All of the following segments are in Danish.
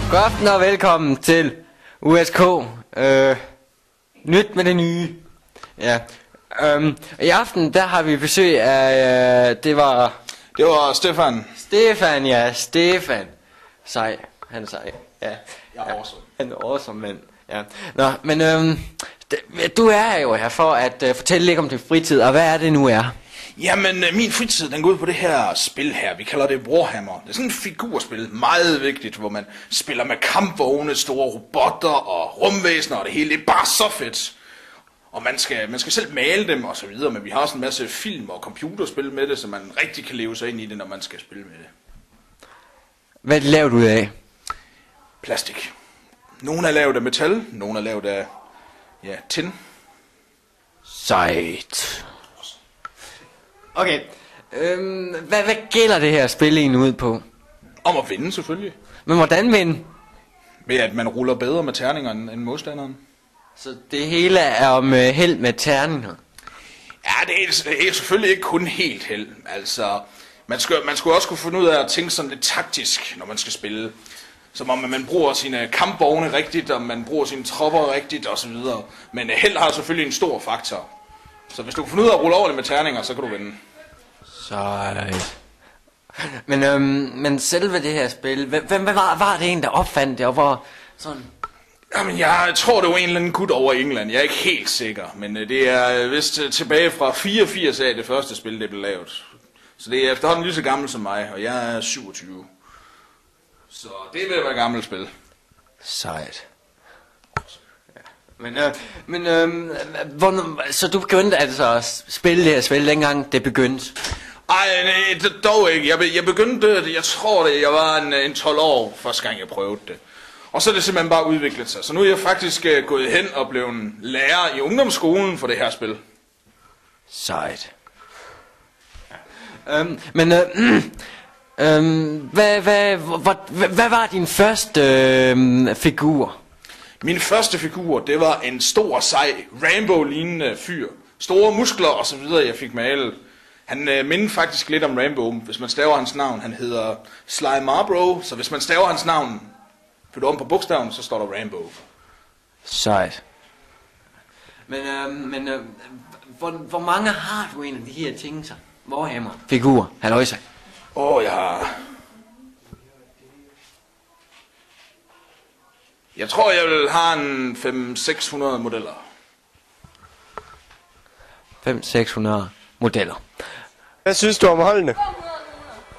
God aften og velkommen til USK. Nyt med det nye. Ja. I aften der har vi besøg af det var Stefan. Stefan, ja, Stefan. Sej, han er sej. Ja. Jeg er awesome. Han er awesome, mand. Ja. Nå, men du er jo her for at fortælle lidt om din fritid, og hvad er det nu er? Jamen, min fritid, den går ud på det her spil her. Vi kalder det Warhammer. Det er sådan et figurspil, meget vigtigt, hvor man spiller med kampvogne, store robotter og rumvæsener, og det hele det er bare så fedt. Og man skal selv male dem og så videre, men vi har også en masse film og computerspil med det, så man rigtig kan leve sig ind i det, når man skal spille med det. Hvad er det lavet ud af? Plastik. Nogle er lavet af metal, nogle er lavet af, tin. Sejt. Okay, hvad gælder det her spil egentlig ud på? Om at vinde selvfølgelig. Men hvordan vinde? Ved at man ruller bedre med terninger end modstanderen. Så det hele er om held med terninger? Ja, det er selvfølgelig ikke kun helt held. Altså, man skulle også kunne finde ud af at tænke sådan lidt taktisk, når man skal spille. Som om man bruger sine kampvogne rigtigt, og man bruger sine tropper rigtigt osv. Men held har selvfølgelig en stor faktor. Så hvis du kan finde ud af at rulle over det med terninger, så kan du vinde. Sejt. Men selve det her spil, hvem var det en, der opfandt det, og hvor sådan... Jamen, jeg tror, det var en eller anden gut over i England. Jeg er ikke helt sikker, men det er vist tilbage fra 84 af det første spil, det blev lavet. Så det er efterhånden lige så gammelt som mig, og jeg er 27. Så det er ved at være gammelt spil. Sejt. Så du begyndte altså at spille det her spil, dengang det begyndte? Ej, nej, dog ikke. Jeg begyndte det, jeg tror det, jeg var en 12 år, første gang jeg prøvede det. Og så er det simpelthen bare udviklet sig. Så nu er jeg faktisk gået hen og blevet en lærer i ungdomsskolen for det her spil. Sejt. Hvad var din første figur? Min første figur, det var en stor, sej, Rambo-lignende fyr. Store muskler og så videre, jeg fik malet. Han minder faktisk lidt om Rambo, hvis man staver hans navn. Han hedder Sly Marlboro, så hvis man staver hans navn, flytter om på bogstaven, så står der Rambo. Sejt. Hvor mange har du en af de her ting så? Warhammer? Figur, halløjsa. Jeg tror, jeg vil have en 500-600 modeller. 500-600 modeller. Hvad synes du om holdene?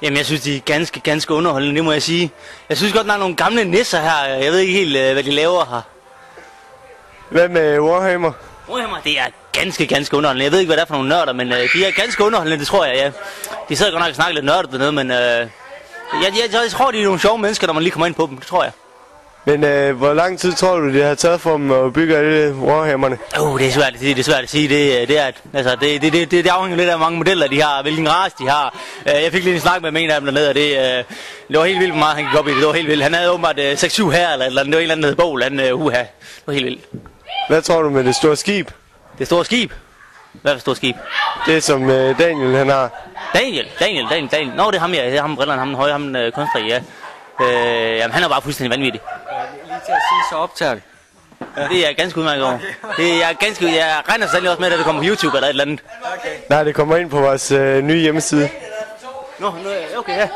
Jamen, jeg synes, de er ganske underholdende, det må jeg sige. Jeg synes godt, der er nogle gamle nisser her. Jeg ved ikke helt, hvad de laver her. Hvad med Warhammer? Warhammer, det er ganske underholdende. Jeg ved ikke, hvad det er for nogle nørder, men de er ganske underholdende, det tror jeg, ja. De sidder godt nok og snakker lidt nørdet dernede, men jeg tror, de er nogle sjove mennesker, når man lige kommer ind på dem, det tror jeg. Men hvor lang tid tror du, det har taget for dem at bygge alle Warhammerne? Det er svært at sige. Det afhænger lidt af, hvor mange modeller de har, hvilken race de har. Jeg fik lige en snak med en af dem dernede, og det var helt vildt, hvor meget han gik op i det. Det var helt vildt. Han havde åbenbart 6-7 her, eller det var en eller anden, der hed Bål. Det var helt vildt. Hvad tror du med det store skib? Det store skib? Hvad er det store skib? Det som Daniel han har. Daniel. Nå, det er ham, ja. Det er ham brillerne, ham den høje, ham den kunstner, ja. Jamen, han er bare fuldstændig vanvittig. Lige til at sige, så optager vi. Ja. Det er ganske udmærket over. Jeg regner sandelig også med, at det kommer på YouTube eller et eller andet. Okay. Nej, det kommer ind på vores nye hjemmeside. Okay, ja.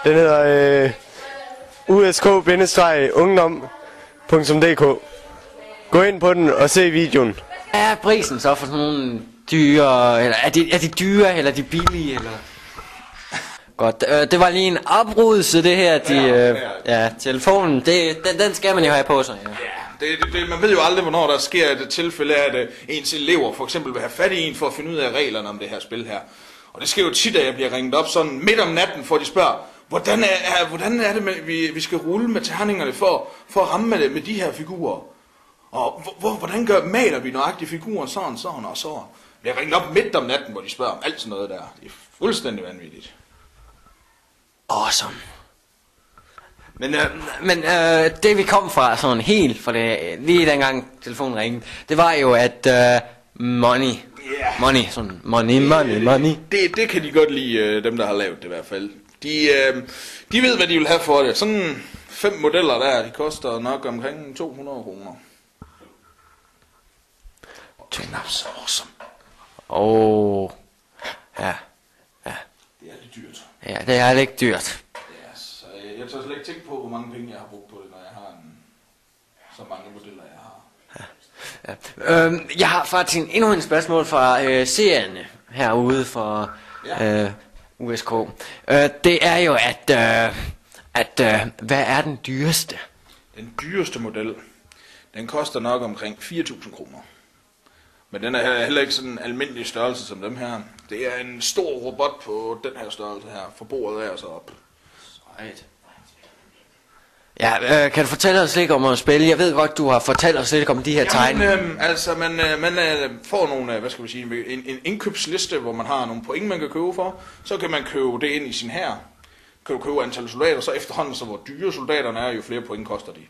Den hedder usk-ungdom.dk. Gå ind på den og se videoen. Hvad er prisen så for sådan nogle dyre, eller er de dyre, eller er de billige, eller? Godt, det var lige en oprydelse det her, telefonen, den skal man jo have på sig, ja. Man ved jo aldrig, hvornår der sker et tilfælde af, at ens elever for eksempel vil have fat i en for at finde ud af reglerne om det her spil her. Og det sker jo tit, at jeg bliver ringet op sådan midt om natten, for de spørger, hvordan er det, vi skal rulle med terningerne for at ramme med de her figurer? Og hvordan maler vi nøjagtigt figuren sådan og så? Jeg bliver ringet op midt om natten, hvor de spørger om alt sådan noget der. Det er fuldstændig vanvittigt. Awesome. Men det vi kom fra sådan helt for det lige dengang telefonen ringede, det var jo at money. Yeah. Money, sådan money. Det kan de godt lide, dem der har lavet det i hvert fald. De ved, hvad de vil have for det. Sådan 5 modeller der, de koster nok omkring 200 kroner. Knaps awesome. Ja. Det er lidt dyrt. Ja, det er lidt dyrt. Ja, så jeg tør slet ikke tænke på, hvor mange penge jeg har brugt på det, når jeg har så mange modeller, jeg har. Ja. Jeg har faktisk endnu en spørgsmål fra seerne herude fra USK. Det er jo, at hvad er den dyreste? Den dyreste model, den koster nok omkring 4.000 kroner. Men den er heller ikke sådan en almindelig størrelse som dem her. Det er en stor robot på den her størrelse her, for bordet er så op. Sejt. Ja, kan du fortælle os lidt om at spille? Jeg ved godt, du har fortalt os lidt om de her tegn. Man får nogle, hvad skal vi sige, en indkøbsliste, hvor man har nogle point, man kan købe for. Så kan man købe det ind i sin hær. Kan du købe antal soldater, så efterhånden, så hvor dyre soldaterne er, jo flere point koster de.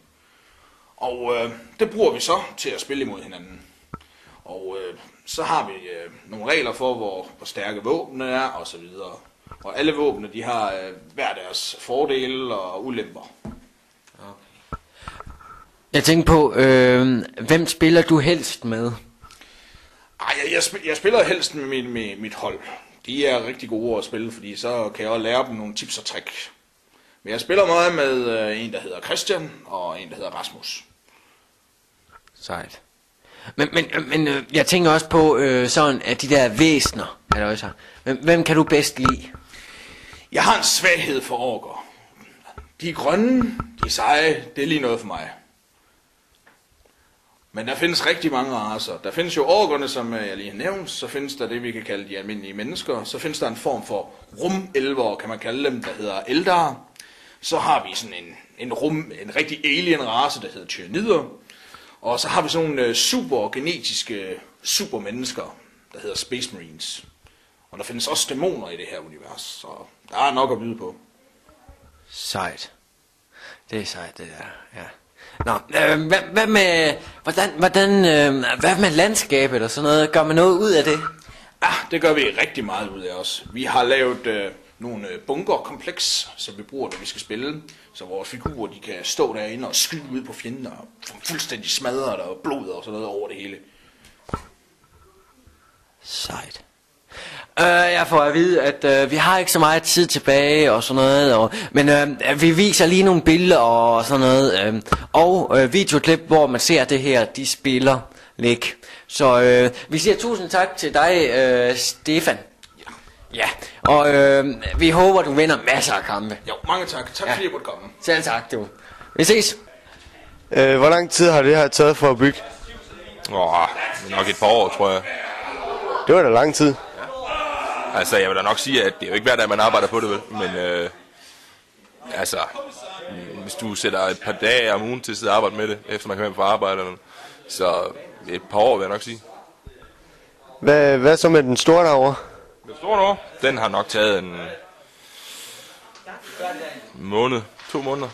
Og det bruger vi så til at spille imod hinanden. Og så har vi nogle regler for, hvor stærke våbnene er, og så videre. Og alle våbne, de har hver deres fordele og ulemper. Okay. Jeg tænker på, hvem spiller du helst med? Jeg spiller helst med mit hold. De er rigtig gode at spille, fordi så kan jeg også lære dem nogle tips og trick. Men jeg spiller meget med en, der hedder Christian, og en, der hedder Rasmus. Sejt. Men jeg tænker også på sådan, at de der væsner, altså, hvem kan du bedst lide? Jeg har en svaghed for orker. De er grønne, de er seje, det er lige noget for mig. Men der findes rigtig mange racer. Der findes jo orkerne, som jeg lige har nævnt. Så findes der det, vi kan kalde de almindelige mennesker. Så findes der en form for rumelver, kan man kalde dem, der hedder Eldar. Så har vi sådan en rigtig alien race, der hedder tyrannider. Og så har vi sådan nogle supergenetiske supermennesker, der hedder Space Marines. Og der findes også dæmoner i det her univers, så der er nok at byde på. Sejt. Det er sejt, det der, ja. Nå, hvad med landskabet og sådan noget? Gør man noget ud af det? Ja, det gør vi rigtig meget ud af os. Vi har lavet nogle bunkerkompleks, som vi bruger, når vi skal spille. Så vores figurer, de kan stå derinde og skyde ud på fjenden og fuldstændig smadre og blod og sådan noget over det hele. Sejt. Jeg får at vide, at vi har ikke så meget tid tilbage og sådan noget, men vi viser lige nogle billeder og sådan noget, og videoklip, hvor man ser det her, de spiller læg. Så vi siger tusind tak til dig, Stefan. Ja, og vi håber, du vinder masser af kampe. Jo, mange tak. Tak fordi jeg måtte komme. Selv tak, du. Vi ses. Hvor lang tid har det her taget for at bygge? Nok et par år, tror jeg. Det var da lang tid. Altså, jeg vil da nok sige, at det er jo ikke hver dag, man arbejder på det, vel? Men altså, hvis du sætter et par dage om ugen til at sidde og arbejde med det, efter man kommer hjem fra arbejde, så et par år, vil jeg nok sige. Hvad så med den store derovre? Den store derovre, den har nok taget en måned, 2 måneder.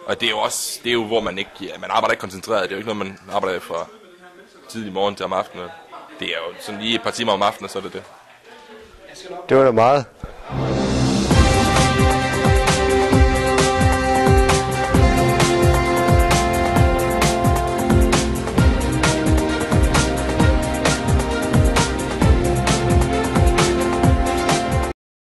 Og det er jo også, det er jo, hvor man arbejder ikke koncentreret. Det er jo ikke noget, man arbejder fra tidlig morgen til om aftenen. Det er jo sådan lige et par timer om aftenen, så er det det. Det var da meget.